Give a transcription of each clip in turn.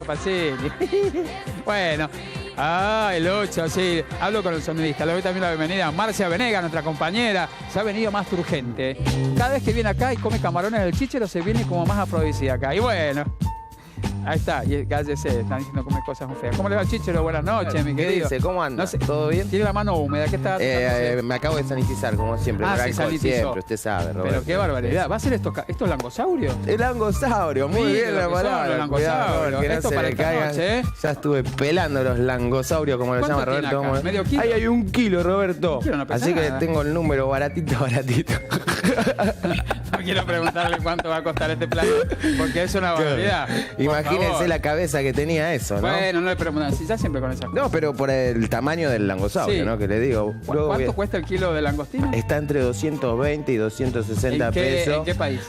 Pacini. Bueno, el 8, sí. Hablo con el sonidista. Le doy también la bienvenida a Marcia Venegas, nuestra compañera. Se ha venido más urgente. Cada vez que viene acá y come camarones del Chichero, se viene como más afrodisíaca. Y bueno, ahí está. Y cállese, están diciendo que come cosas muy feas. ¿Cómo le va el Chichero? Buenas noches, mi querido. ¿Qué dice? ¿Cómo anda? No sé, ¿Todo bien? tiene la mano húmeda. ¿Qué está haciendo? Me acabo de sanitizar, como siempre. Se sanitizó. Siempre, usted sabe, Roberto. Pero qué barbaridad. ¿Va a ser estos langosaurios? El langosaurio, muy Mira bien la lo que son palabra. los langosaurios. Que no Esto se para le esta caigan. noche, ¿eh? Ya estuve pelando los langosaurios, como lo ¿Cuánto llama tiene Roberto. acá? ¿Medio kilo? Ahí hay 1 kilo, Roberto. Pero no pesa Así que nada. tengo el número baratito. No quiero preguntarle cuánto va a costar este plato, porque es una barbaridad. Por Imagínense favor. la cabeza que tenía eso, ¿no? Bueno, no le preguntan, si ya siempre con esas cosas. No, pero por el tamaño del langosaurio, Sí. ¿no? Que le digo. Luego ¿Cuánto cuesta el kilo de langostino? Está entre 220 y 260 pesos. ¿En qué país?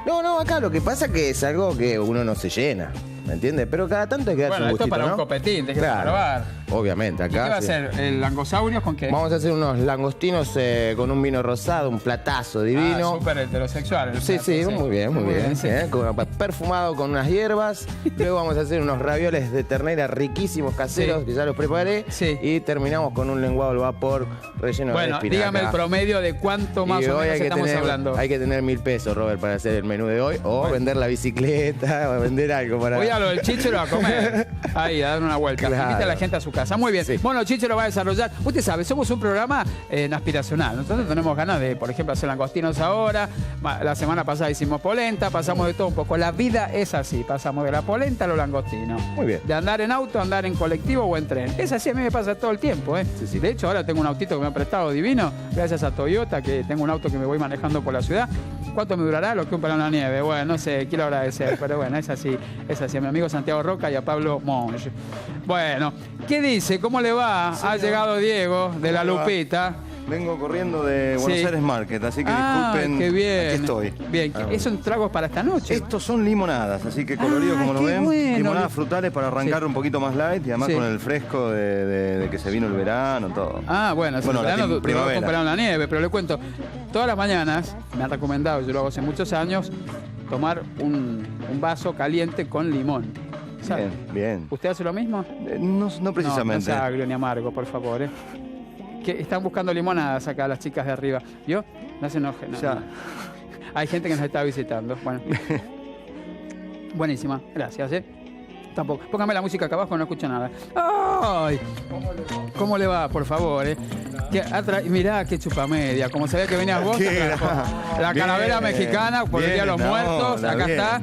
No, acá lo que pasa es que es algo que uno no se llena, ¿me entiendes? Pero cada tanto hay que darse Bueno, un esto gustito, para ¿no? un copetín, te quiero probar. Obviamente, ¿Y qué acá. va a sí. hacer? ¿El langosaurio con qué? Vamos a hacer unos langostinos con un vino rosado, un platazo divino. Súper heterosexual. el Sí, plato, sí, muy bien. sí. Perfumado con unas hierbas. Luego vamos a hacer unos ravioles de ternera riquísimos caseros, Sí. que ya los preparé. Sí. Y terminamos con un lenguado al vapor relleno de Bueno, espinaca. dígame el promedio de cuánto más Y o hoy menos hay que estamos hablando. Hay que tener 1000 pesos, Robert, para hacer el menú de hoy. O vender la bicicleta, o vender algo para... Voy a lo del Chichero a comer. Ahí, a dar una vuelta. Claro. Invita a la gente a su casa. Muy bien. Sí. Bueno, Chichero va a desarrollar. Usted sabe, somos un programa aspiracional. Nosotros tenemos ganas de, por ejemplo, hacer langostinos ahora. La semana pasada hicimos polenta. Pasamos de todo un poco. La vida es así. Pasamos de la polenta a los langostinos. Muy bien. De andar en auto, andar en colectivo o en tren. Es así, a mí me pasa todo el tiempo. Sí. De hecho, ahora tengo un autito que me ha prestado divino. Gracias a Toyota, que tengo un auto que me voy manejando por la ciudad. ¿Cuánto me durará? Lo que un pelón en la nieve. Bueno, no sé, quiero agradecer, pero bueno, es así. A mi amigo Santiago Roca y a Pablo Monge. Bueno, ¿qué dice? ¿Cómo le va? Ha llegado Diego de La Lupita. Vengo corriendo de Buenos Sí. Aires Market, así que disculpen. Qué bien. Aquí estoy. Bien, ¿son tragos para esta noche? Estos son limonadas, así que coloridos como lo qué ven. bueno. Limonadas frutales para arrancar Sí. un poquito más light y además Sí. con el fresco de que se vino el verano, todo. Bueno, Bueno, la primavera primavera. en la nieve, pero le cuento, todas las mañanas me han recomendado, yo lo hago hace muchos años, tomar un vaso caliente con limón. ¿Sabe? Bien. ¿Usted hace lo mismo? No precisamente. No sea agrio ni amargo, por favor. Que están buscando limonadas acá las chicas de arriba. ¿Vio? No se enojen. No, Ya. no. Hay gente que nos está visitando. Bueno. Buenísima. Gracias, Tampoco. Póngame la música acá abajo, no escucho nada. ¡Ay! ¿Cómo le va, por favor, Mirá qué chupamedia. Como sabía que venías vos. ¿Qué? La Bien, calavera mexicana por el Día de los bien, Muertos. Naola, Acá bien. está.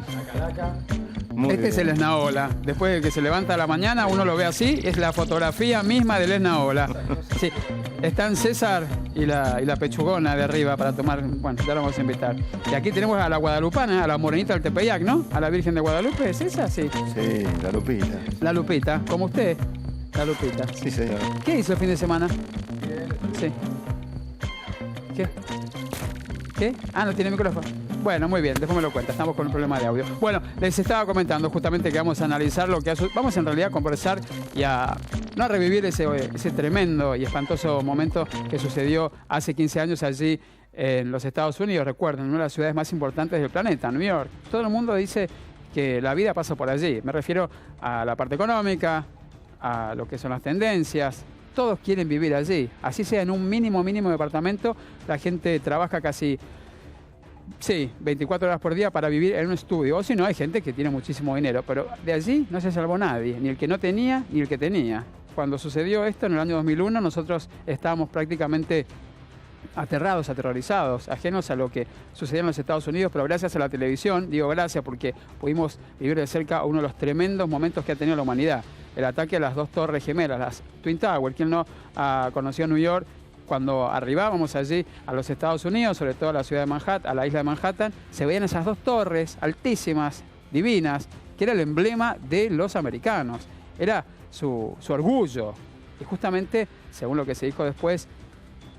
Muy Este es bien. el Esnaola. Después de que se levanta a la mañana, uno lo ve así, es la fotografía misma del Esnaola. Sí. Están César y la pechugona de arriba para tomar. Bueno, ya lo vamos a invitar. Y aquí tenemos a la guadalupana, a la morenita del Tepeyac, ¿no? A la Virgen de Guadalupe, ¿es esa? Sí. Sí, la Lupita. La Lupita, como usted. La Lupita. Sí, señor. ¿Qué hizo el fin de semana? Sí. ¿Qué? ¿Qué? No tiene micrófono. Bueno, muy bien, después me lo cuenta, estamos con un problema de audio. Bueno, les estaba comentando justamente que vamos a analizar lo que vamos en realidad a conversar y no a revivir ese tremendo y espantoso momento que sucedió hace 15 años allí en los Estados Unidos. Recuerden, una de las ciudades más importantes del planeta, New York. Todo el mundo dice que la vida pasa por allí. Me refiero a la parte económica, a lo que son las tendencias. Todos quieren vivir allí. Así sea en un mínimo departamento, la gente trabaja casi... Sí, 24 horas por día para vivir en un estudio. O si no, hay gente que tiene muchísimo dinero. Pero de allí no se salvó nadie, ni el que no tenía, ni el que tenía. Cuando sucedió esto en el año 2001, nosotros estábamos prácticamente aterrados, aterrorizados, ajenos a lo que sucedía en los Estados Unidos, pero gracias a la televisión, digo gracias porque pudimos vivir de cerca uno de los tremendos momentos que ha tenido la humanidad. El ataque a las 2 torres gemelas, las Twin Towers. ¿Quién no conoció New York? Cuando arribábamos allí a los Estados Unidos, sobre todo a la ciudad de Manhattan, a la isla de Manhattan, se veían esas 2 torres altísimas, divinas, que era el emblema de los americanos. Era su orgullo. Y justamente, según lo que se dijo después,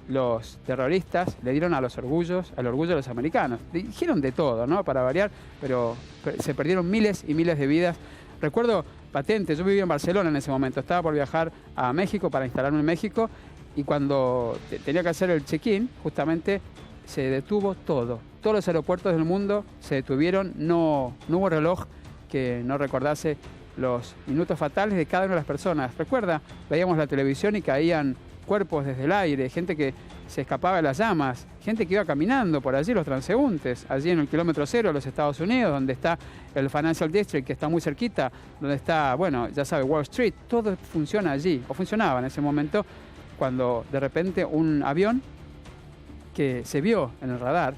los terroristas le dieron al orgullo de los americanos. Dijeron de todo, ¿no? Para variar, pero se perdieron miles y miles de vidas. Recuerdo patente, yo vivía en Barcelona en ese momento, estaba por viajar a México para instalarme en México. Y cuando tenía que hacer el check-in, justamente se detuvo todo. Todos los aeropuertos del mundo se detuvieron, no hubo reloj que no recordase los minutos fatales de cada una de las personas. Recuerda, veíamos la televisión y caían cuerpos desde el aire, gente que se escapaba de las llamas, gente que iba caminando por allí, los transeúntes, allí en el kilómetro cero de los Estados Unidos, donde está el Financial District, que está muy cerquita, donde está, bueno, ya sabe, Wall Street, todo funciona allí, o funcionaba en ese momento, cuando de repente un avión que se vio en el radar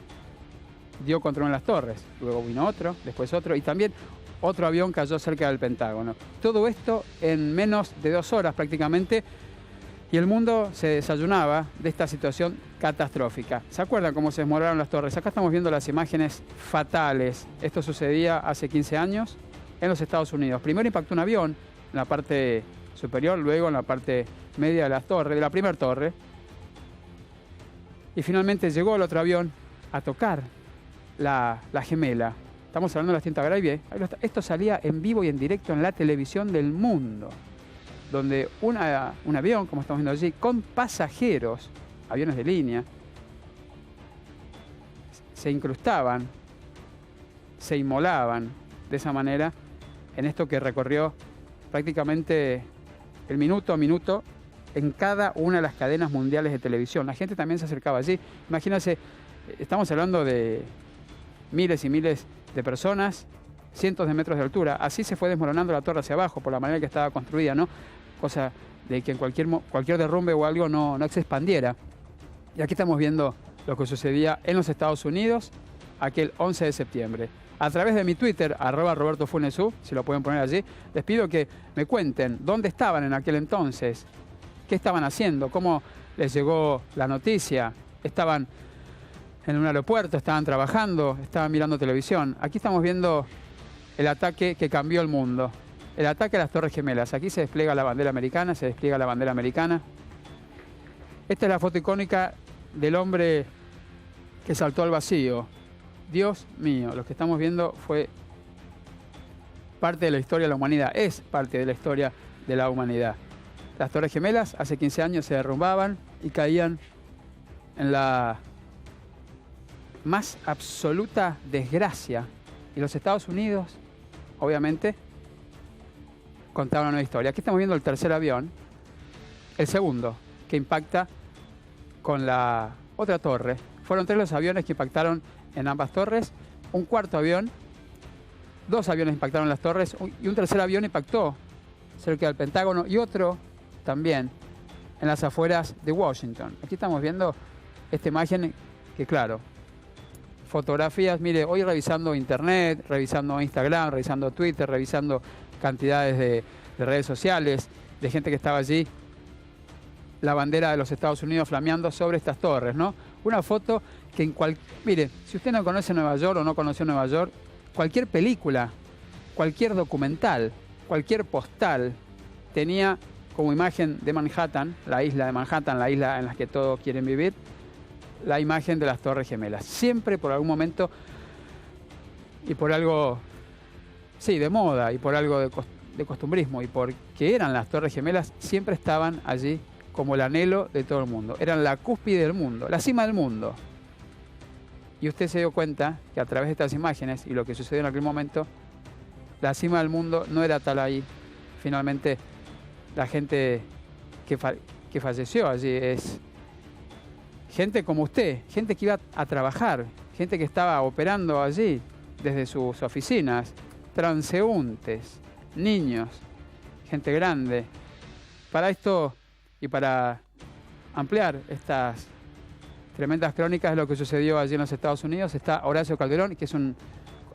dio contra una de las torres, luego vino otro, después otro, y también otro avión cayó cerca del Pentágono. Todo esto en menos de 2 horas prácticamente, y el mundo se desayunaba de esta situación catastrófica. ¿Se acuerdan cómo se desmoronaron las torres? Acá estamos viendo las imágenes fatales. Esto sucedía hace 15 años en los Estados Unidos. Primero impactó un avión en la parte superior, luego en la parte media de la torre, de la primera torre. Y finalmente llegó el otro avión a tocar la gemela. Estamos hablando de las Tinta Gravy. Esto salía en vivo y en directo en la televisión del mundo, donde un avión, como estamos viendo allí, con pasajeros, aviones de línea, se incrustaban, se inmolaban de esa manera en esto que recorrió prácticamente el minuto a minuto en cada una de las cadenas mundiales de televisión. La gente también se acercaba allí. Imagínense, estamos hablando de miles y miles de personas, cientos de metros de altura. Así se fue desmoronando la torre hacia abajo por la manera que estaba construida, ¿no? Cosa de que en cualquier derrumbe o algo no se expandiera. Y aquí estamos viendo lo que sucedía en los Estados Unidos aquel 11 de septiembre. A través de mi Twitter, @RobertoFunesU, si lo pueden poner allí, les pido que me cuenten dónde estaban en aquel entonces, qué estaban haciendo, cómo les llegó la noticia, estaban en un aeropuerto, estaban trabajando, estaban mirando televisión. Aquí estamos viendo el ataque que cambió el mundo. El ataque a las Torres Gemelas. Aquí se despliega la bandera americana, se despliega la bandera americana. Esta es la foto icónica del hombre que saltó al vacío. Dios mío, lo que estamos viendo fue parte de la historia de la humanidad, es parte de la historia de la humanidad. Las Torres Gemelas hace 15 años se derrumbaban y caían en la más absoluta desgracia. Y los Estados Unidos, obviamente, contaban una historia. Aquí estamos viendo el tercer avión, el segundo, que impacta con la otra torre. Fueron 3 los aviones que impactaron en ambas torres, un cuarto avión, 2 aviones impactaron en las torres y un tercer avión impactó cerca del Pentágono y otro también en las afueras de Washington. Aquí estamos viendo esta imagen que, claro, fotografías, mire, hoy revisando internet, revisando Instagram, revisando Twitter, revisando cantidades de redes sociales, de gente que estaba allí, la bandera de los Estados Unidos flameando sobre estas torres, ¿no? Una foto que mire, si usted no conoce Nueva York o no conoció Nueva York, cualquier película, cualquier documental, cualquier postal tenía como imagen de Manhattan, la isla de Manhattan, la isla en la que todos quieren vivir, la imagen de las Torres Gemelas. Siempre por algún momento y por algo, sí, de moda y por algo de costumbrismo y porque eran las Torres Gemelas, siempre estaban allí como el anhelo de todo el mundo. Eran la cúspide del mundo, la cima del mundo. Y usted se dio cuenta que a través de estas imágenes y lo que sucedió en aquel momento, la cima del mundo no era tal ahí. Finalmente, la gente que falleció allí es gente como usted, gente que iba a trabajar, gente que estaba operando allí desde sus oficinas, transeúntes, niños, gente grande. Para esto y para ampliar estas tremendas crónicas de lo que sucedió allí en los Estados Unidos está Horacio Calderón, que es un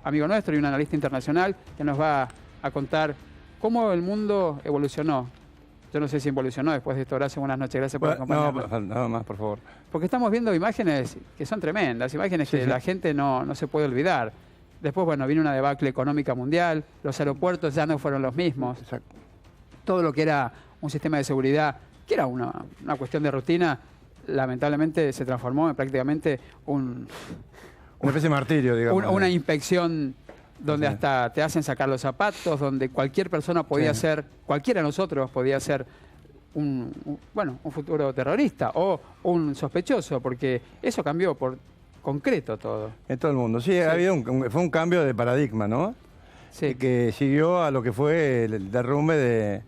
amigo nuestro y un analista internacional que nos va a contar cómo el mundo evolucionó. Yo no sé si evolucionó después de esto. Horacio, buenas noches, gracias por acompañarnos. No, nada más, por favor. Porque estamos viendo imágenes que son tremendas, imágenes que la gente no se puede olvidar. Después, bueno, vino una debacle económica mundial, los aeropuertos ya no fueron los mismos. Exacto. Todo lo que era un sistema de seguridad, que era una cuestión de rutina, lamentablemente se transformó en prácticamente una especie de martirio, digamos. Una inspección donde hasta te hacen sacar los zapatos, donde cualquier persona podía ser, cualquiera de nosotros podía ser un futuro terrorista o un sospechoso, porque eso cambió por concreto todo. En todo el mundo. Sí, ha habido fue un cambio de paradigma, ¿no? Sí. que siguió a lo que fue el derrumbe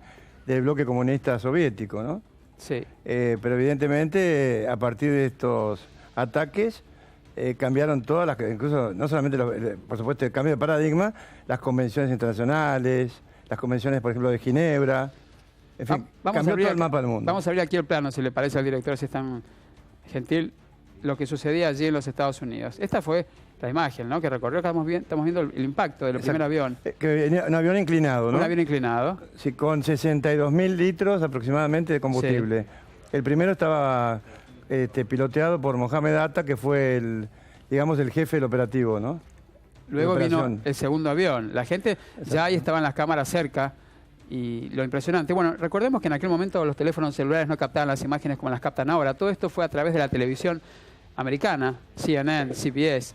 del bloque comunista soviético, ¿no? Sí. Pero evidentemente a partir de estos ataques cambiaron todas las, incluso no solamente, por supuesto, el cambio de paradigma, las convenciones internacionales, las convenciones, por ejemplo, de Ginebra, en fin, cambió todo el mapa del mundo. Vamos a abrir aquí el plano, si le parece al director, si es tan gentil, lo que sucedía allí en los Estados Unidos. Esta fue la imagen, ¿no?, que recorrió, que estamos viendo el impacto del primer avión. Que venía un avión inclinado, ¿no? Un avión inclinado. Sí, con 62.000 litros aproximadamente de combustible. Sí. El primero estaba piloteado por Mohamed Atta, que fue digamos, el jefe del operativo, ¿no? Luego vino el segundo avión. La gente ya ahí estaban las cámaras cerca y lo impresionante. Bueno, recordemos que en aquel momento los teléfonos celulares no captaban las imágenes como las captan ahora. Todo esto fue a través de la televisión americana, CNN, CBS,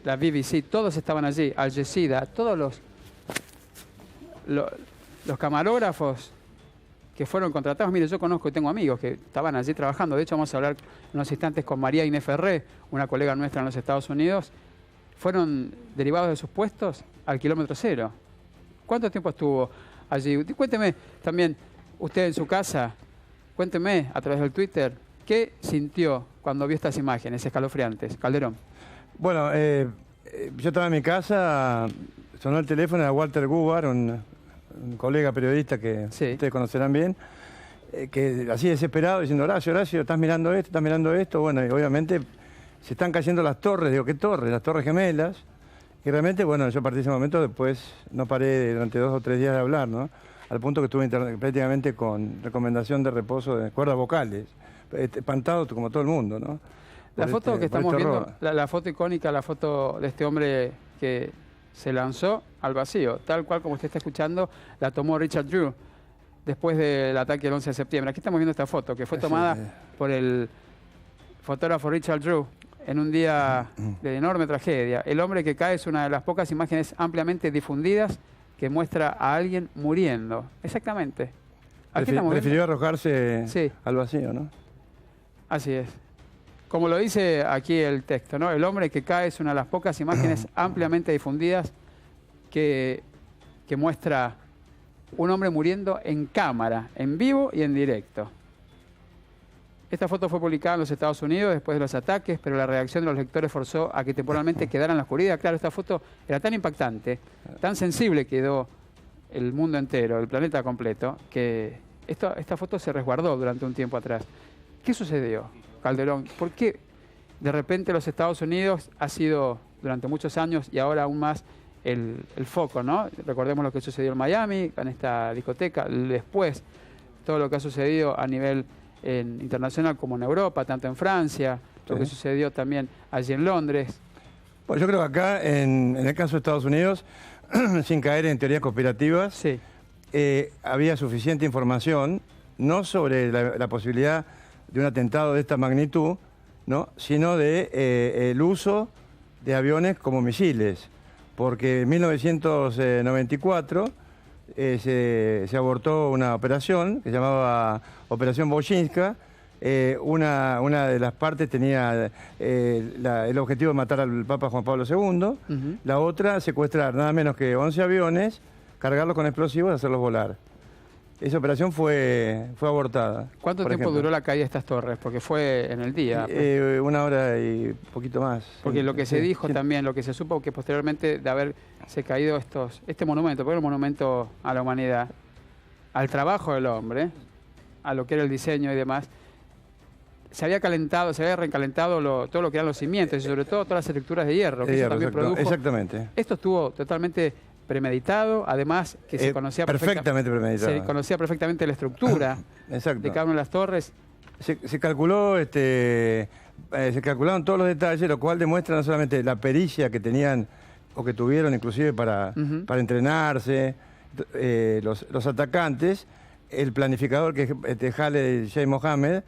la BBC, todos estaban allí, Al Jazeera, todos los camarógrafos que fueron contratados. Mire, yo conozco y tengo amigos que estaban allí trabajando. De hecho, vamos a hablar en unos instantes con María Inés Ferré, una colega nuestra en los Estados Unidos. Fueron derivados de sus puestos al kilómetro cero. ¿Cuánto tiempo estuvo allí? Cuénteme también, usted en su casa, cuénteme a través del Twitter, ¿qué sintió cuando vio estas imágenes escalofriantes? Calderón. Bueno, yo estaba en mi casa, sonó el teléfono, era Walter Gubar, un colega periodista que ustedes conocerán bien, que así desesperado, diciendo, Horacio, ¿estás mirando esto? Bueno, y obviamente se están cayendo las torres. Digo, ¿qué torres? Las Torres Gemelas. Y realmente, bueno, yo a partir de ese momento después no paré durante 2 o 3 días de hablar, ¿no? Al punto que estuve prácticamente con recomendación de reposo de cuerdas vocales, espantado como todo el mundo, ¿no? La foto que estamos viendo, la foto icónica, la foto de este hombre que se lanzó al vacío, tal cual como usted está escuchando, la tomó Richard Drew después del ataque del 11 de septiembre. Aquí estamos viendo esta foto, que fue tomada por el fotógrafo Richard Drew en un día de enorme tragedia. El hombre que cae es una de las pocas imágenes ampliamente difundidas que muestra a alguien muriendo. Exactamente. Prefirió arrojarse al vacío, ¿no? Así es. Como lo dice aquí el texto, ¿no? El hombre que cae es una de las pocas imágenes ampliamente difundidas que muestra un hombre muriendo en cámara, en vivo y en directo. Esta foto fue publicada en los Estados Unidos después de los ataques, pero la reacción de los lectores forzó a que temporalmente quedara en la oscuridad. Claro, esta foto era tan impactante, tan sensible quedó el mundo entero, el planeta completo, que esta foto se resguardó durante un tiempo atrás. ¿Qué sucedió, Calderón? ¿Por qué de repente los Estados Unidos ha sido durante muchos años y ahora aún más el foco, ¿no? Recordemos lo que sucedió en Miami, en esta discoteca, después todo lo que ha sucedido a nivel internacional como en Europa, tanto en Francia, lo que sucedió también allí en Londres. Pues yo creo que acá, en el caso de Estados Unidos, sin caer en teorías conspirativas, había suficiente información, no sobre la posibilidad de un atentado de esta magnitud, ¿no?, sino de el uso de aviones como misiles, porque en 1994 se abortó una operación que se llamaba Operación Bojinska. Una de las partes tenía el objetivo de matar al Papa Juan Pablo II, la otra secuestrar nada menos que 11 aviones, cargarlos con explosivos y hacerlos volar. Esa operación fue abortada. ¿Cuánto tiempo duró la caída de estas torres? Porque fue en el día. 1 hora y poquito más. Porque lo que se dijo también, lo que se supo, que posteriormente de haberse caído este monumento, porque era un monumento a la humanidad, al trabajo del hombre, a lo que era el diseño y demás, se había recalentado todo lo que eran los cimientos y sobre todo todas las estructuras de hierro, que eso también produjo. Exactamente. Esto estuvo totalmente premeditado, además que se conocía perfectamente premeditado. Se conocía perfectamente la estructura de cada una de las torres. Se calculó, se calcularon todos los detalles, lo cual demuestra no solamente la pericia que tenían o que tuvieron inclusive para entrenarse los atacantes, el planificador que es Khaled Sheikh Mohammed,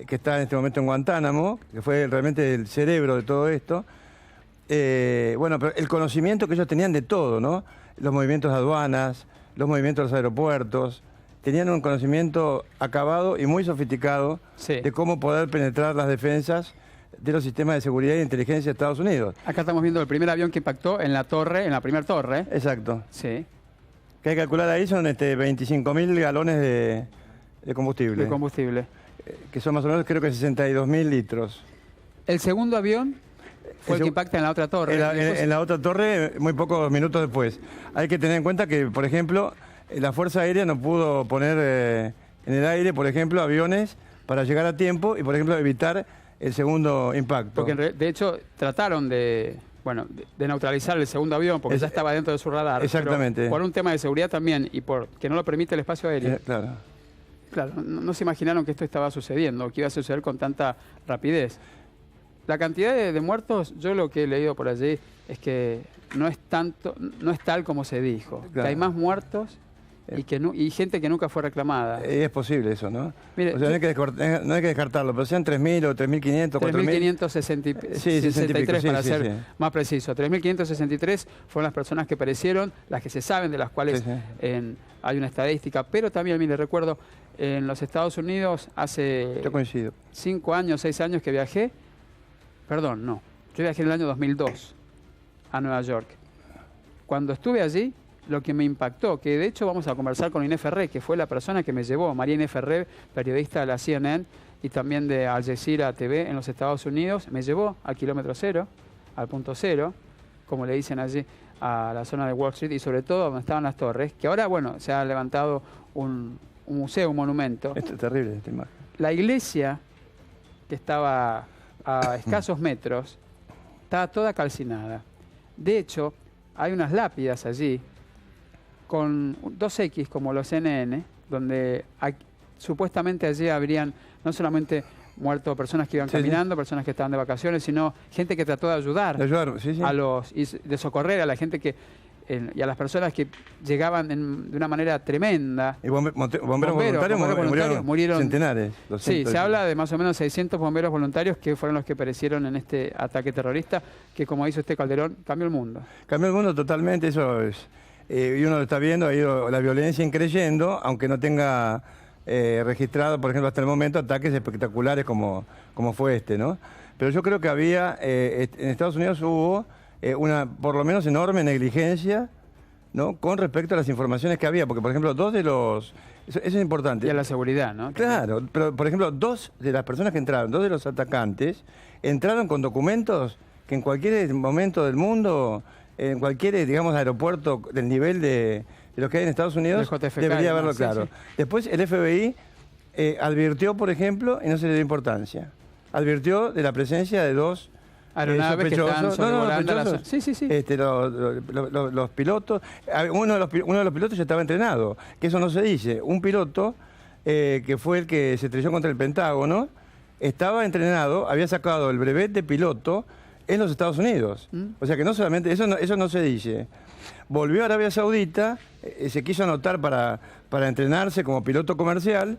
que está en este momento en Guantánamo, que fue realmente el cerebro de todo esto. Bueno, pero el conocimiento que ellos tenían de todo, ¿no? Los movimientos de aduanas, los movimientos de los aeropuertos, tenían un conocimiento acabado y muy sofisticado de cómo poder penetrar las defensas de los sistemas de seguridad e inteligencia de Estados Unidos. Acá estamos viendo el primer avión que impactó en la torre, en la primera torre. Exacto. Sí. Que hay que calcular ahí son 25.000 galones de combustible. De combustible. Que son más o menos, creo que 62.000 litros. El segundo avión fue el que impacta en la otra torre. En la otra torre, muy pocos minutos después. Hay que tener en cuenta que, por ejemplo, la Fuerza Aérea no pudo poner en el aire, por ejemplo, aviones para llegar a tiempo y, por ejemplo, evitar el segundo impacto. Porque, de hecho, trataron de neutralizar el segundo avión porque ya estaba dentro de su radar. Exactamente. Pero por un tema de seguridad también y por que no lo permite el espacio aéreo. Claro. Claro, no se imaginaron que esto estaba sucediendo, que iba a suceder con tanta rapidez. La cantidad de muertos, yo lo que he leído por allí es que no es tal como se dijo. Claro. Que hay más muertos y gente que nunca fue reclamada. Es posible eso, ¿no? Mire, o sea, no hay que descartarlo, pero sean 3.000 o 3.500, 4.000. 3.563 para ser más preciso. 3.563 fueron las personas que perecieron, las que se saben, de las cuales hay una estadística. Pero también, mire, recuerdo, en los Estados Unidos hace 5 años, 6 años que viajé. Perdón, no. Yo viajé en el año 2002 a Nueva York. Cuando estuve allí, lo que me impactó, que de hecho vamos a conversar con Inés Ferré, que fue la persona que me llevó, María Inés Ferré, periodista de la CNN y también de Al Jazeera TV en los Estados Unidos, me llevó al kilómetro cero, al punto cero, como le dicen allí, a la zona de Wall Street y sobre todo donde estaban las torres, que ahora, bueno, se ha levantado un museo, un monumento. Esto es terrible, esta imagen. La iglesia, que estaba a escasos metros, estaba toda calcinada. De hecho, hay unas lápidas allí con 2X como los NN, donde supuestamente allí habrían no solamente muerto personas que iban caminando, personas que estaban de vacaciones, sino gente que trató de ayudar, y de socorrer a la gente y a las personas que llegaban de una manera tremenda. Y bomberos voluntarios murieron centenares. Sí, se habla de más o menos 600 bomberos voluntarios que fueron los que perecieron en este ataque terrorista, que, como dice usted, Calderón, cambió el mundo. Cambió el mundo totalmente, eso es. Y uno lo está viendo, ha ido la violencia increyendo, aunque no tenga registrado, por ejemplo, hasta el momento, ataques espectaculares como fue este, ¿no? Pero yo creo que había, en Estados Unidos hubo una, por lo menos, enorme negligencia, ¿no?, con respecto a las informaciones que había, porque, por ejemplo, eso es importante. Y a la seguridad, ¿no? Claro, pero, por ejemplo, 2 de las personas que entraron, 2 de los atacantes, entraron con documentos que en cualquier momento del mundo, en cualquier, digamos, aeropuerto del nivel de lo que hay en Estados Unidos, debería haberlo claro. Sí. Después el FBI advirtió, por ejemplo, y no se le dio importancia, advirtió de la presencia de 2 aeronaves que están sobrevolando la zona. Sí. Los pilotos, uno de los pilotos ya estaba entrenado, que eso no se dice. Un piloto que fue el que se estrelló contra el Pentágono, estaba entrenado, había sacado el brevet de piloto en los Estados Unidos. O sea que no solamente, eso no se dice. Volvió a Arabia Saudita, se quiso anotar para entrenarse como piloto comercial,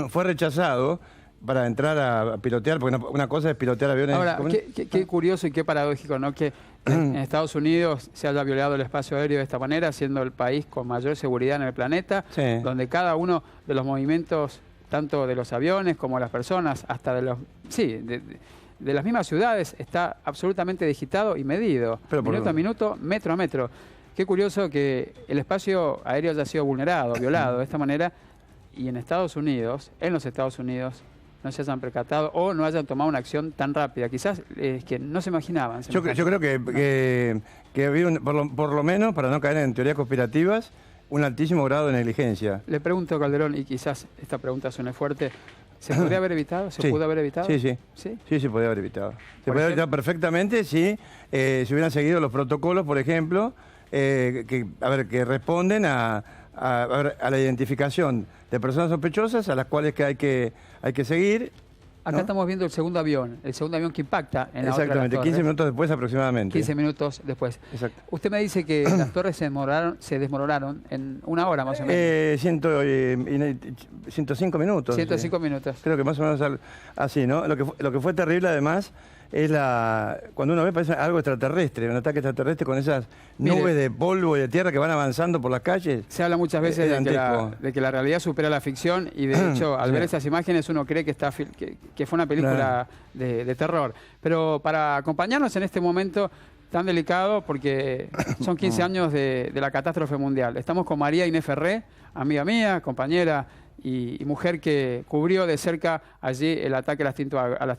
fue rechazado para entrar a pilotear, porque una cosa es pilotear aviones. Ahora, qué curioso y qué paradójico, ¿no?, que en Estados Unidos se haya violado el espacio aéreo de esta manera, siendo el país con mayor seguridad en el planeta, donde cada uno de los movimientos, tanto de los aviones como de las personas, hasta de los... de las mismas ciudades, está absolutamente digitado y medido, minuto a minuto, metro a metro. Qué curioso que el espacio aéreo haya sido vulnerado, violado de esta manera, y en los Estados Unidos, no se hayan percatado o no hayan tomado una acción tan rápida. Quizás que no se imaginaban. Yo creo que había, por lo menos, para no caer en teorías conspirativas, un altísimo grado de negligencia. Le pregunto, Calderón, y quizás esta pregunta suene fuerte, ¿se podría haber evitado? ¿Se pudo haber evitado? Sí, se podía haber evitado. Se podía haber evitado perfectamente si se hubieran seguido los protocolos, por ejemplo, que responden a la identificación de personas sospechosas a las cuales hay que seguir. Acá estamos viendo el segundo avión que impacta en la otra de las torres. Exactamente, 15 minutos después aproximadamente. 15 minutos después. Exacto. Usted me dice que las torres se desmoronaron en una hora más o menos. 105 minutos. 105 minutos. Creo que más o menos así, ¿no? Lo que fue terrible además es cuando uno ve parece algo extraterrestre, un ataque extraterrestre con esas nubes de polvo y de tierra que van avanzando por las calles. Se habla muchas veces de que la realidad supera la ficción y de hecho al ver esas imágenes uno cree que fue una película de terror. Pero para acompañarnos en este momento tan delicado, porque son 15 años de la catástrofe mundial, estamos con María Inés Ferré, amiga mía, compañera y mujer que cubrió de cerca allí el ataque a las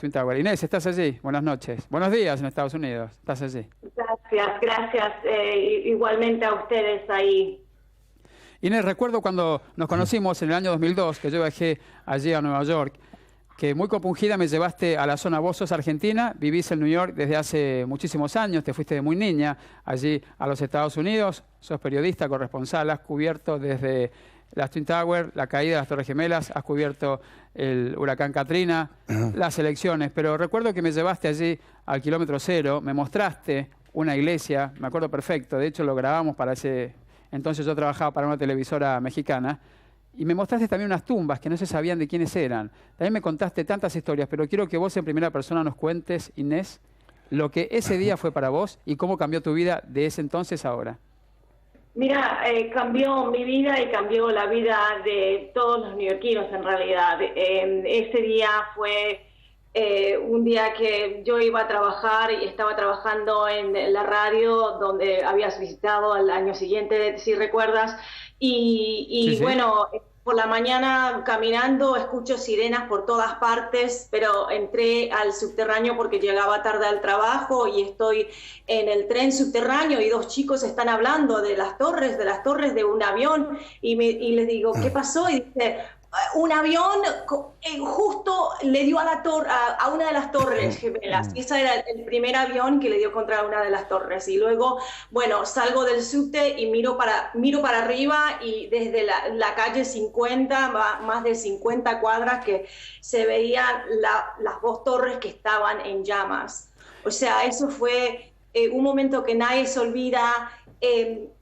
Twin Towers. Inés, ¿estás allí? Buenas noches. Buenos días en Estados Unidos. ¿Estás allí? Gracias. Igualmente a ustedes ahí. Inés, recuerdo cuando nos conocimos en el año 2002, que yo viajé allí a Nueva York, que muy compungida me llevaste a la zona. Vos sos argentina, vivís en New York desde hace muchísimos años, te fuiste de muy niña allí a los Estados Unidos, sos periodista, corresponsal, has cubierto desde las Twin Towers, la caída de las Torres Gemelas, has cubierto el huracán Katrina, las elecciones, pero recuerdo que me llevaste allí al kilómetro cero, me mostraste una iglesia, me acuerdo perfecto, de hecho lo grabamos para ese... Entonces yo trabajaba para una televisora mexicana, y me mostraste también unas tumbas que no se sabían de quiénes eran. También me contaste tantas historias, pero quiero que vos en primera persona nos cuentes, Inés, lo que ese día fue para vos y cómo cambió tu vida de ese entonces a ahora. Mira, cambió mi vida y cambió la vida de todos los neoyorquinos en realidad. Ese día fue un día que yo iba a trabajar y estaba trabajando en la radio donde habías visitado al año siguiente, si recuerdas, y sí. Bueno, por la mañana caminando escucho sirenas por todas partes, pero entré al subterráneo porque llegaba tarde al trabajo y estoy en el tren subterráneo y dos chicos están hablando de las torres de un avión y les digo, ¿qué pasó? Y dice, un avión justo le dio a una de las torres gemelas. Y ese era el primer avión que le dio contra una de las torres. Y luego, bueno, salgo del subte y miro para arriba y desde la calle 50, más de 50 cuadras, que se veían las dos torres que estaban en llamas. O sea, eso fue un momento que nadie se olvida.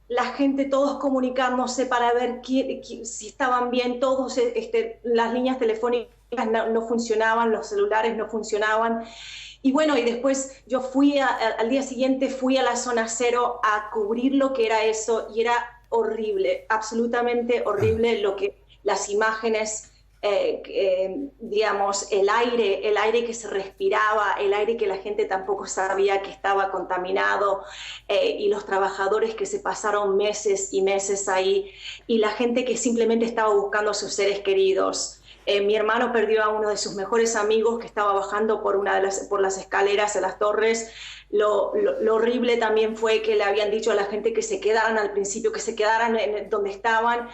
La gente, todos comunicándose para ver si estaban bien, todos, las líneas telefónicas no funcionaban, los celulares no funcionaban. Y bueno, y después yo al día siguiente fui a la zona cero a cubrir lo que era eso, y era horrible, absolutamente horrible las imágenes, digamos, el aire que se respiraba, el aire que la gente tampoco sabía que estaba contaminado, y los trabajadores que se pasaron meses y meses ahí, y la gente que simplemente estaba buscando a sus seres queridos. Mi hermano perdió a uno de sus mejores amigos que estaba bajando por las escaleras de las torres. Lo horrible también fue que le habían dicho a la gente que se quedaran al principio, que se quedaran donde estaban.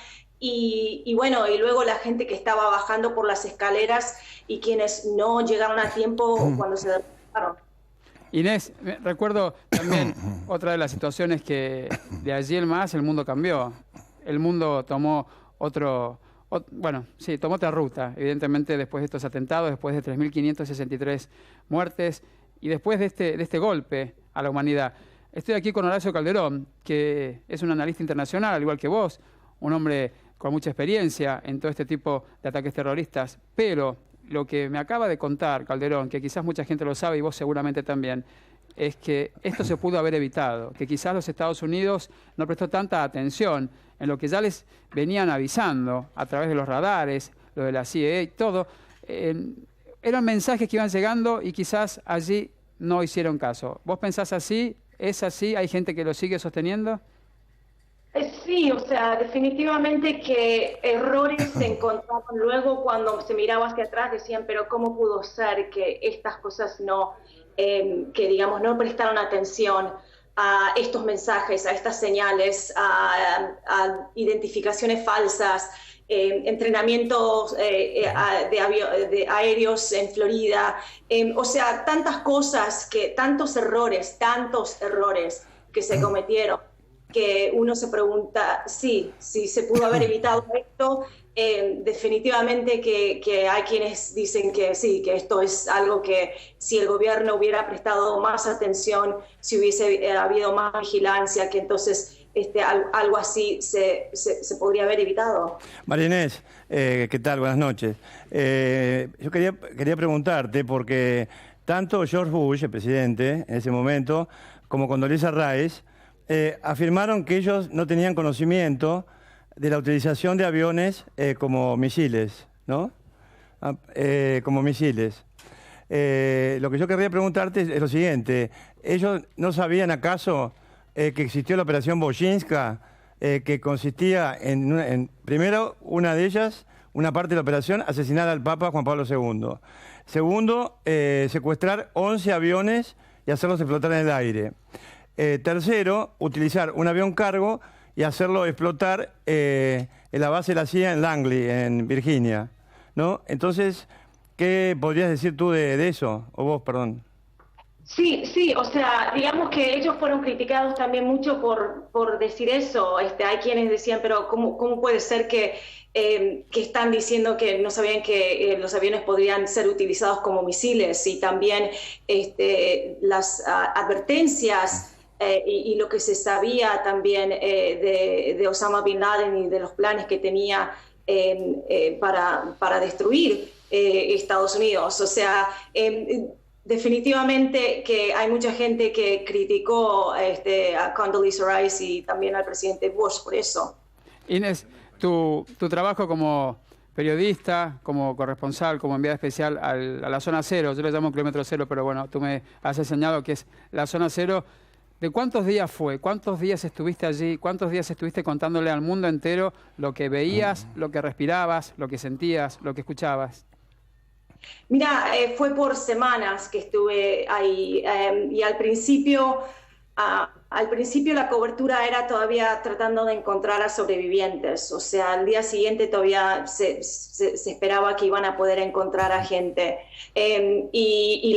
Y bueno, y luego la gente que estaba bajando por las escaleras y quienes no llegaron a tiempo cuando se derrumbaron. Inés, recuerdo también otra de las situaciones que de allí en más el mundo cambió. El mundo tomó tomó otra ruta, evidentemente después de estos atentados, después de 3.563 muertes y después de este golpe a la humanidad. Estoy aquí con Horacio Calderón, que es un analista internacional, al igual que vos, un hombre con mucha experiencia en todo este tipo de ataques terroristas, pero lo que me acaba de contar Calderón, que quizás mucha gente lo sabe y vos seguramente también, es que esto se pudo haber evitado, que quizás los Estados Unidos no prestó tanta atención en lo que ya les venían avisando a través de los radares, lo de la CIA y todo. Eran mensajes que iban llegando y quizás allí no hicieron caso. ¿Vos pensás así? ¿Es así? ¿Hay gente que lo sigue sosteniendo? Sí, o sea, definitivamente que errores se encontraban luego cuando se miraba hacia atrás, decían, pero ¿cómo pudo ser que estas cosas que digamos no prestaron atención a estos mensajes, a estas señales, a identificaciones falsas, entrenamientos de aéreos en Florida, o sea, tantos errores que se cometieron, que uno se pregunta, sí, se pudo haber evitado esto. Definitivamente que hay quienes dicen que sí, que esto es algo que si el gobierno hubiera prestado más atención, si hubiese habido más vigilancia, que entonces algo así se podría haber evitado. María Inés, ¿qué tal? Buenas noches. Yo quería preguntarte porque tanto George Bush, el presidente, en ese momento, como Condoleezza Rice, afirmaron que ellos no tenían conocimiento de la utilización de aviones como misiles, ¿no? Como misiles. Lo que yo querría preguntarte es lo siguiente. ¿Ellos no sabían acaso que existió la operación Bojinska, que consistía primero, una de ellas, una parte de la operación, asesinar al Papa Juan Pablo II? Segundo, secuestrar 11 aviones y hacerlos explotar en el aire. Tercero, utilizar un avión cargo y hacerlo explotar en la base de la CIA en Langley, en Virginia, ¿no? Entonces, ¿qué podrías decir tú de eso? O vos, perdón. Sí, o sea, digamos que ellos fueron criticados también mucho por decir eso. Hay quienes decían, pero ¿cómo puede ser que están diciendo que no sabían que los aviones podrían ser utilizados como misiles? Y también las advertencias y lo que se sabía también de Osama Bin Laden y de los planes que tenía para destruir Estados Unidos. O sea, definitivamente que hay mucha gente que criticó a Condoleezza Rice y también al presidente Bush por eso. Inés, tu trabajo como periodista, como corresponsal, como enviada especial a la zona cero, yo le llamo kilómetro cero, pero bueno, tú me has enseñado que es la zona cero. ¿De cuántos días fue? ¿Cuántos días estuviste allí? ¿Cuántos días estuviste contándole al mundo entero lo que veías, lo que respirabas, lo que sentías, lo que escuchabas? Mira, fue por semanas que estuve ahí y al principio la cobertura era todavía tratando de encontrar a sobrevivientes. O sea, al día siguiente todavía se esperaba que iban a poder encontrar a gente. Y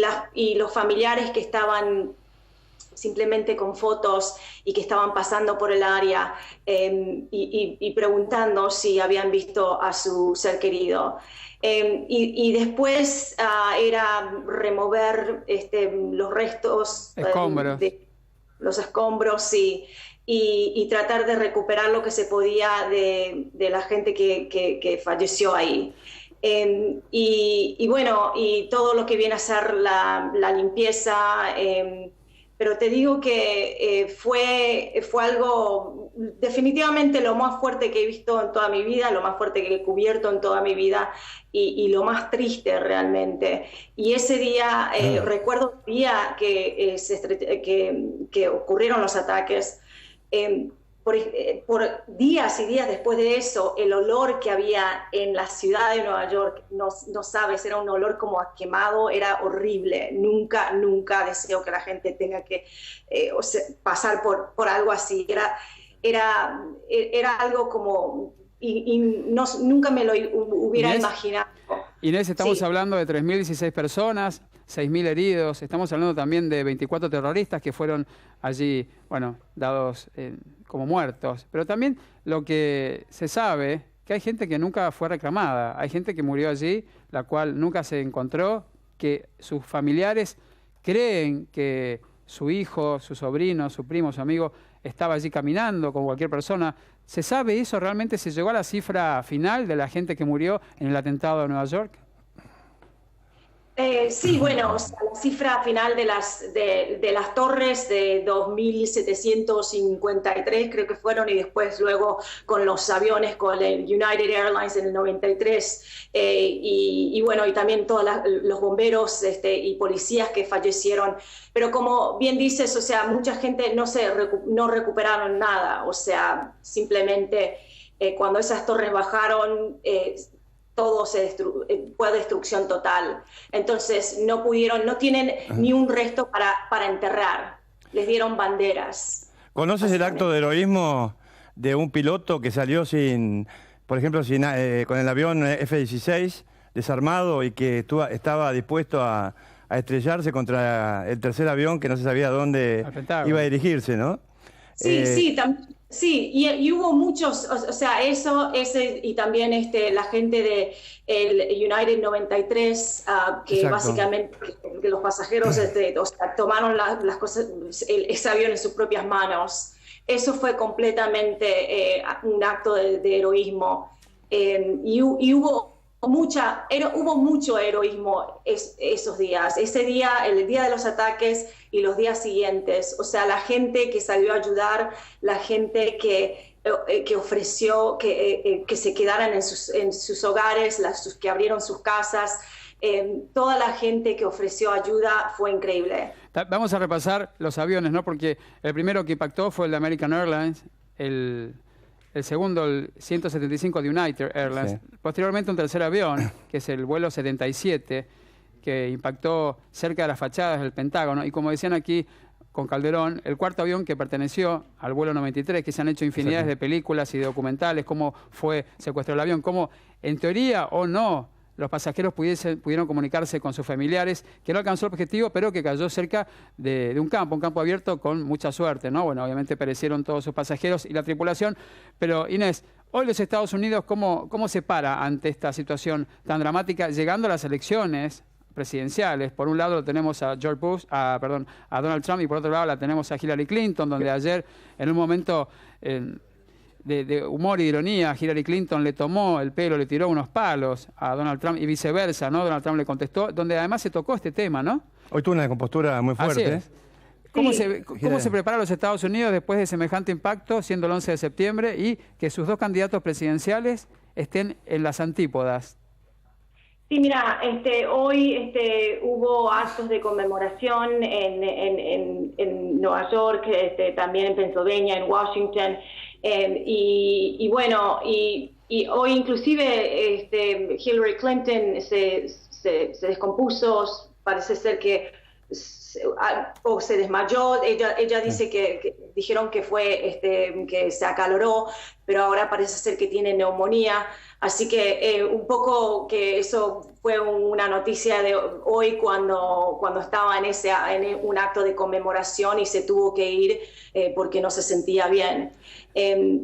los familiares que estaban simplemente con fotos y que estaban pasando por el área y preguntando si habían visto a su ser querido. Y después era remover los restos, los escombros y tratar de recuperar lo que se podía de la gente que falleció ahí. Y bueno, y todo lo que viene a ser la limpieza. Pero te digo que fue algo definitivamente lo más fuerte que he visto en toda mi vida, lo más fuerte que he cubierto en toda mi vida y lo más triste realmente. Y ese día, recuerdo el día que ocurrieron los ataques, por días y días después de eso, el olor que había en la ciudad de Nueva York, no sabes, era un olor como a quemado, era horrible. Nunca deseo que la gente tenga que pasar por algo así. Era algo como... nunca me lo hubiera imaginado. Inés, estamos hablando de 3.016 personas, 6.000 heridos. Estamos hablando también de 24 terroristas que fueron allí, bueno, dados como muertos. Pero también lo que se sabe, que hay gente que nunca fue reclamada. Hay gente que murió allí, la cual nunca se encontró, que sus familiares creen que su hijo, su sobrino, su primo, su amigo estaba allí caminando con cualquier persona. ¿Se sabe eso? ¿Realmente se llegó a la cifra final de la gente que murió en el atentado de Nueva York? Sí, bueno, o sea, la cifra final de las torres de 2.753 creo que fueron, y después luego con los aviones, con el United Airlines en el 93, y bueno, y también todos los bomberos y policías que fallecieron. Pero como bien dices, o sea, mucha gente no recuperaron nada, o sea, simplemente cuando esas torres bajaron... todo fue destrucción total. Entonces no tienen ni un resto para enterrar. Les dieron banderas. ¿Conoces el acto de heroísmo de un piloto que salió por ejemplo, con el avión F-16 desarmado y que estaba dispuesto a estrellarse contra el tercer avión que no se sabía dónde iba a dirigirse, ¿no? Sí, también. Sí, y hubo muchos, o sea, y también la gente de el United 93, que Exacto. Básicamente que los pasajeros tomaron las cosas, ese avión en sus propias manos. Eso fue completamente un acto de heroísmo. Y hubo hubo mucho heroísmo esos días. Ese día, el día de los ataques y los días siguientes. O sea, la gente que salió a ayudar, la gente que ofreció que se quedaran en sus hogares, que abrieron sus casas. Toda la gente que ofreció ayuda fue increíble. Vamos a repasar los aviones, ¿no? Porque el primero que impactó fue el de American Airlines, el segundo, el 175 de United Airlines. Sí. Posteriormente un tercer avión, que es el vuelo 77, que impactó cerca de las fachadas del Pentágono. Y como decían aquí con Calderón, el cuarto avión que perteneció al vuelo 93, que se han hecho infinidades de películas y documentales, cómo fue secuestrado el avión, cómo en teoría o no los pasajeros pudieron comunicarse con sus familiares, que no alcanzó el objetivo, pero que cayó cerca de un campo abierto con mucha suerte, ¿no? Bueno, obviamente perecieron todos sus pasajeros y la tripulación. Pero, Inés, hoy los Estados Unidos, ¿cómo se para ante esta situación tan dramática, llegando a las elecciones presidenciales? Por un lado tenemos a a Donald Trump, y por otro lado la tenemos a Hillary Clinton, donde ayer, en un momento de humor y ironía, Hillary Clinton le tomó el pelo, le tiró unos palos a Donald Trump y viceversa, ¿no? Donald Trump le contestó, donde además se tocó este tema, ¿no? Hoy tuvo una compostura muy fuerte. Así es. ¿Cómo se prepara los Estados Unidos después de semejante impacto, siendo el 11 de septiembre, y que sus dos candidatos presidenciales estén en las antípodas? Sí, mira, hoy hubo actos de conmemoración en Nueva York, también en Pennsylvania, en Washington, y hoy inclusive Hillary Clinton se descompuso, parece ser que o se desmayó. Ella dice que dijeron que fue que se acaloró, pero ahora parece ser que tiene neumonía. Así que un poco que eso fue una noticia de hoy cuando estaba en un acto de conmemoración y se tuvo que ir porque no se sentía bien.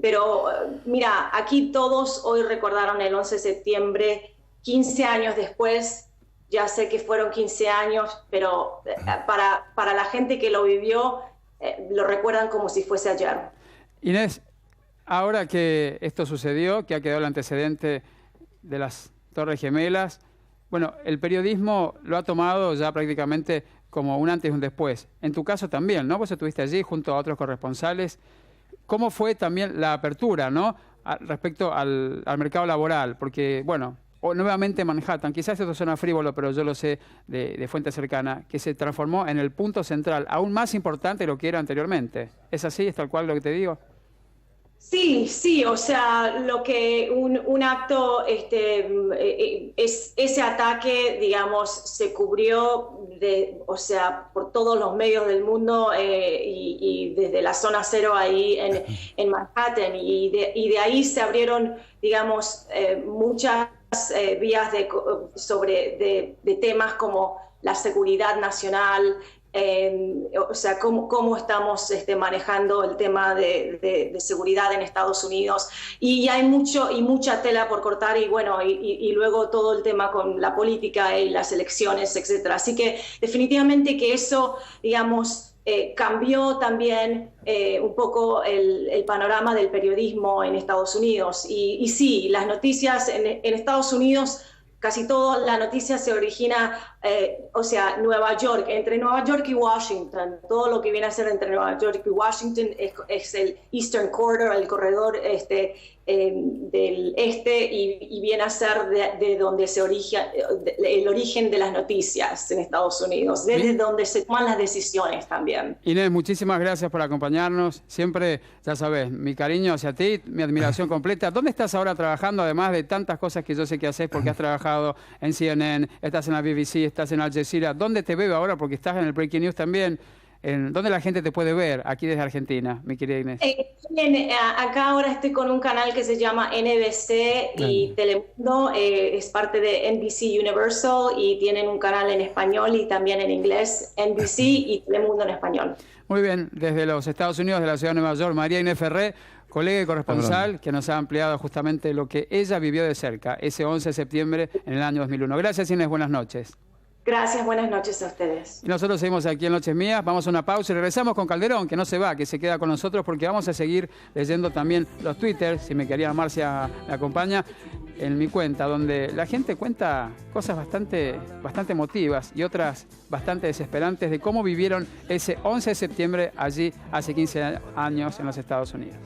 Pero mira, aquí todos hoy recordaron el 11 de septiembre, 15 años después. Ya sé que fueron 15 años, pero para la gente que lo vivió, lo recuerdan como si fuese ayer. Inés, ahora que esto sucedió, que ha quedado el antecedente de las Torres Gemelas, bueno, el periodismo lo ha tomado ya prácticamente como un antes y un después. En tu caso también, ¿no? Vos estuviste allí junto a otros corresponsales. ¿Cómo fue también la apertura, ¿no? Respecto al mercado laboral? Porque, bueno, nuevamente Manhattan, quizás esto suena frívolo, pero yo lo sé de fuente cercana, que se transformó en el punto central, aún más importante de lo que era anteriormente. ¿Es así? ¿Es tal cual lo que te digo? Sí, o sea, lo que un acto, ese ataque, digamos, se cubrió por todos los medios del mundo y desde la zona cero ahí en Manhattan, y de ahí se abrieron, digamos, muchas vías de temas como la seguridad nacional. O sea, cómo estamos manejando el tema de seguridad en Estados Unidos, y hay mucha tela por cortar, y bueno, y luego todo el tema con la política y las elecciones, etcétera. Así que definitivamente que eso, digamos, cambió también un poco el panorama del periodismo en Estados Unidos. Y sí, las noticias en Estados Unidos, casi toda la noticia se origina, Nueva York, entre Nueva York y Washington. Todo lo que viene a ser entre Nueva York y Washington es el Eastern Corridor, el corredor del este, y viene a ser de donde se el origen de las noticias en Estados Unidos, desde donde se toman las decisiones también. Inés, muchísimas gracias por acompañarnos. Siempre, ya sabes, mi cariño hacia ti, mi admiración completa. ¿Dónde estás ahora trabajando, además de tantas cosas que yo sé que haces, porque has trabajado en CNN, estás en la BBC, estás en Al Jazeera? ¿Dónde te veo ahora? Porque estás en el Breaking News también. ¿Dónde la gente te puede ver aquí desde Argentina, mi querida Inés? Acá ahora estoy con un canal que se llama NBC y Telemundo, es parte de NBC Universal, y tienen un canal en español y también en inglés, NBC y Telemundo en español. Muy bien, desde los Estados Unidos, de la ciudad de Nueva York, María Inés Ferré, colega y corresponsal, que nos ha ampliado justamente lo que ella vivió de cerca ese 11 de septiembre en el año 2001. Gracias, Inés, buenas noches. Gracias, buenas noches a ustedes. Y nosotros seguimos aquí en Noches Mías, vamos a una pausa y regresamos con Calderón, que no se va, que se queda con nosotros porque vamos a seguir leyendo también los Twitter, si mi querida Marcia me acompaña, en mi cuenta, donde la gente cuenta cosas bastante emotivas y otras bastante desesperantes de cómo vivieron ese 11 de septiembre allí hace 15 años en los Estados Unidos.